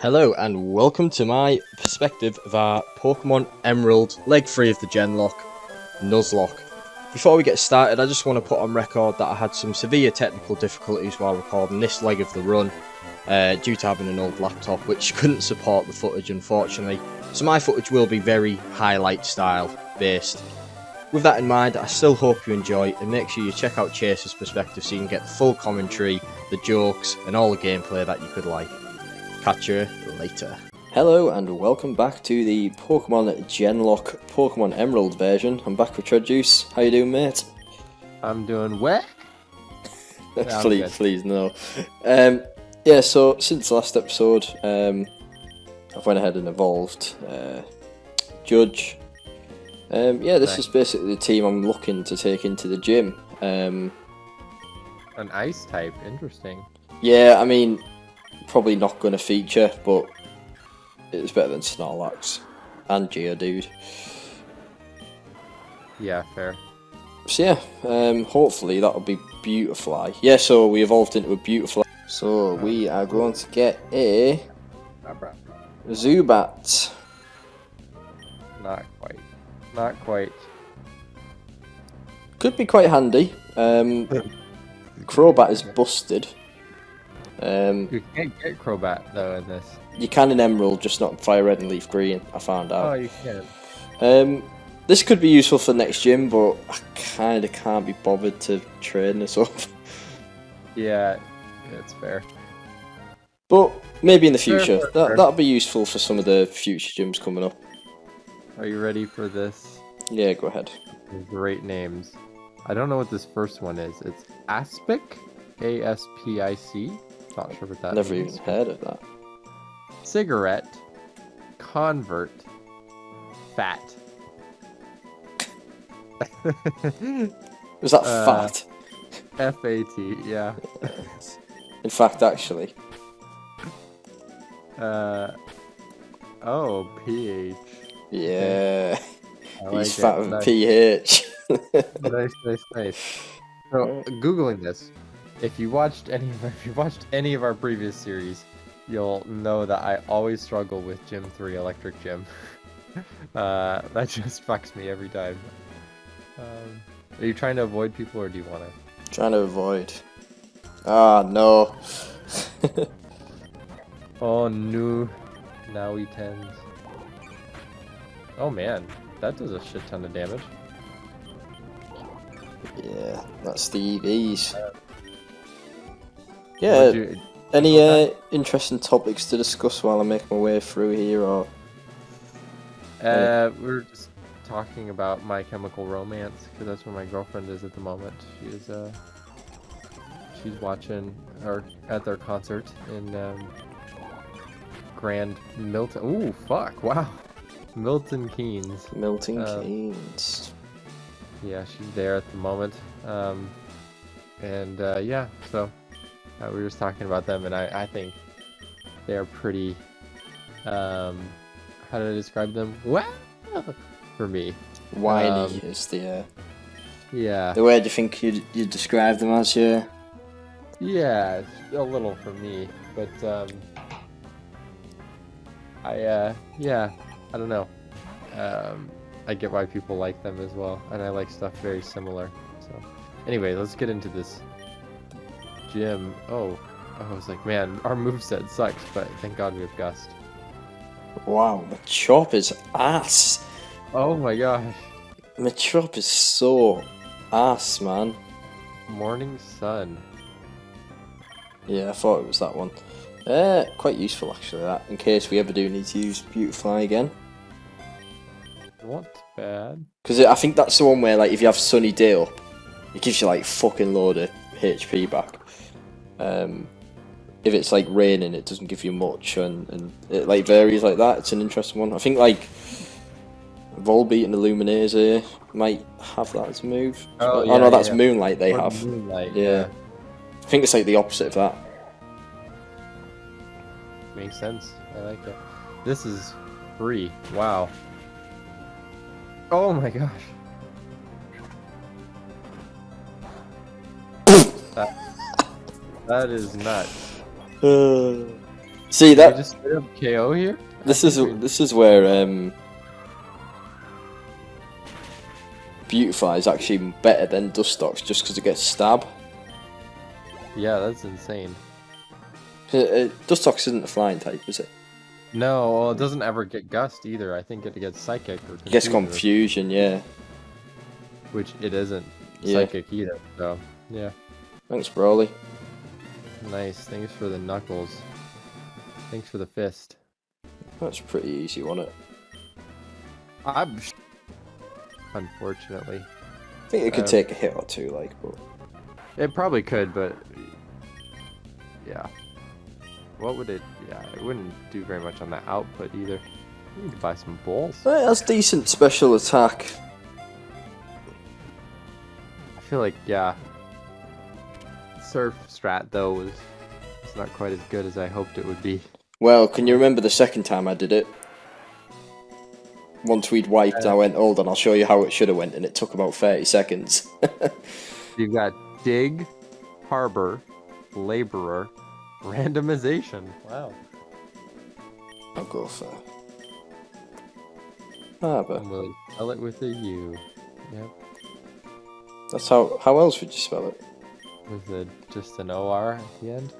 Hello and welcome to my perspective of our Pokemon Emerald Leg 3 of the Genlocke, Nuzlocke. Before we get started, I just want to put on record that I had some severe technical difficulties while recording this leg of the run due to having an old laptop which couldn't support the footage, unfortunately. So my footage will be very highlight style based. With that in mind, I still hope you enjoy, and make sure you check out Chase's perspective so you can get the full commentary, the jokes and all the gameplay that you could like. Catch you later. Hello and welcome back to the Pokemon Genlocke Pokemon Emerald version. I'm back with Treaduse. How you doing, mate? I'm doing wet. Please no. Yeah, so since the last episode, I've went ahead and evolved Judge. Yeah, this is basically the team I'm looking to take into the gym. An ice type, interesting. Yeah, I mean, probably not going to feature, but it's better than Snorlax and Geodude. Yeah, fair. So yeah, hopefully that'll be Beautifly. Yeah, so we evolved into a Beautifly. So we are going to get a Zubat. Not quite. Not quite. Could be quite handy. Crobat is busted. You can't get Crobat though in this. You can in Emerald, just not Fire Red and Leaf Green, I found out. Oh, you can. This could be useful for next gym, but I kind of can't be bothered to train this up. Yeah, it's fair. But maybe in the future. Fair. That'll be useful for some of the future gyms coming up. Are you ready for this? Yeah, go ahead. Great names. I don't know what this first one is. It's Aspic? A-S-P-I-C? Not sure what that Never means. even heard of that. Cigarette. Convert. Fat. Was that fat? F-A-T, yeah. In fact, actually. Oh, P-H. Yeah. He's like fat with PH. Nice. So, Googling this, if you watched any of our previous series, you'll know that I always struggle with Gym 3 Electric Gym. That just fucks me every time. Are you trying to avoid people, or do you want to? Trying to avoid. Ah, no. Oh no. Now he tends. Oh man, that does a shit ton of damage. Yeah, that's the EVs. Yeah, any interesting topics to discuss while I make my way through here, or? We're just talking about My Chemical Romance, because that's where my girlfriend is at the moment. She's watching, or at their concert in Grand Milton. Ooh, fuck! Wow, Milton Keynes. Milton Keynes. Yeah, she's there at the moment. Yeah, so we were just talking about them, and I think they're pretty. How did I describe them? Well, for me, whiny is the. Yeah. The way do you think you describe them as? Yeah. Yeah, a little for me, but I don't know. I get why people like them as well, and I like stuff very similar. So, anyway, let's get into this gym. Oh, I was like, man, our moveset sucks, but thank God we have Gust. Wow, Machop is ass. Oh my gosh. Machop is so ass, man. Morning Sun. Yeah, I thought it was that one. Quite useful actually, that, in case we ever do need to use Beautifly again. Not bad. Because I think that's the one where, like, if you have Sunny Day up, it gives you, like, fucking load of HP back. If it's, like, raining, it doesn't give you much, and it, like, varies like that. It's an interesting one. I think, like, Volbeat and Illuminator might have that as a move. Oh, no, that's Moonlight they have. Moonlight, yeah. I think it's, like, the opposite of that. Makes sense. I like it. This is free. Wow. Oh my gosh. That is nuts. See Did we that? just straight up KO here? This is where Beautify is actually better than Dustox just because it gets stab. Yeah, that's insane. Dustox isn't a flying type, is it? No, well, it doesn't ever get Gust either. I think it gets Psychic or It gets Confusion, confusion, yeah. which it isn't Yeah. Psychic either. So yeah, Thanks, Brawly. nice. Thanks for the knuckles. Thanks for the fist. That's pretty easy, wasn't it? Unfortunately, I think it could take a hit or two, like, but it probably could, but yeah. What would it? Yeah, it wouldn't do very much on the output either. You could buy some balls. it has decent special attack. I feel like yeah. Surf strat though was not quite as good as I hoped it would be. Well, can you remember the second time I did it? Once we'd wiped, I went, hold on, I'll show you how it should have went, and it took about 30 seconds. You've got dig, harbor, laborer, randomization. Wow. I'll go for Harbor. I'm willing to spell it with a U. Yep. That's how else would you spell it? With just an OR at the end.